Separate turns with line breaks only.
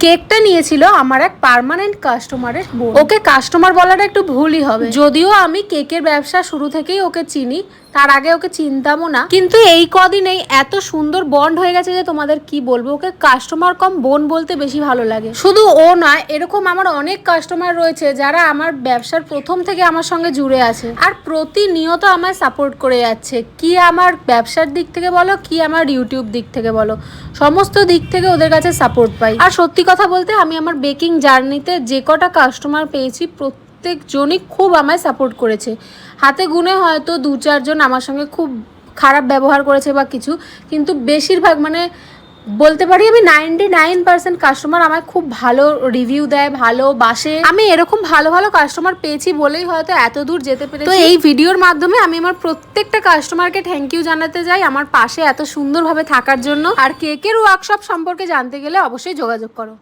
কেকটা নিয়েছিল আমার এক পার্মানেন্ট কাস্টমারের বোন। ওকে কাস্টমার বলাটা একটু ভুলই হবে, যদিও আমি কেকের ব্যবসা শুরু থেকেই ওকে চিনি, তার আগে ওকে চিনতামও না, কিন্তু এই কদিনেই এত সুন্দর বন্ড হয়ে গেছে যে তোমাদের কি বলবো। ওকে কাস্টমার কম বোন বলতে বেশি ভালো লাগে। শুধু ও নয়, এরকম আমার অনেক কাস্টমার রয়েছে যারা আমার ব্যবসার প্রথম থেকে আমার সঙ্গে জুড়ে আছে আর প্রতিনিয়ত আমায় সাপোর্ট করে যাচ্ছে। কি আমার ব্যবসার দিক থেকে বলো, কি আমার ইউটিউব দিক থেকে বলো, সমস্ত দিক থেকে ওদের কাছে সাপোর্ট পাই। আর সত্যি কথা বলতে আমি আমার বেকিং জার্নিতে যে কটা কাস্টমার পেয়েছি প্রত্যেকজনই খুব আমায় সাপোর্ট করেছে। হাতে গুনে হয়তো 2-4 জন আমার সঙ্গে খুব খারাপ ব্যবহার করেছে বা কিছু, কিন্তু বেশিরভাগ মানে বলতে পারি আমি 99% কাস্টমার আমায় খুব ভালো রিভিউ দেয়, ভালোবাসে। আমি এরকম ভালো ভালো কাস্টমার পেয়েছি বলেই হয়তো এত দূর যেতে পেরেছি। তো এই ভিডিওর মাধ্যমে আমি আমার প্রত্যেকটা কাস্টমারকে থ্যাংক ইউ জানাতে চাই আমার পাশে এত সুন্দরভাবে থাকার জন্য। আর কেকের ওয়ার্কশপ সম্পর্কে জানতে গেলে অবশ্যই যোগাযোগ করো।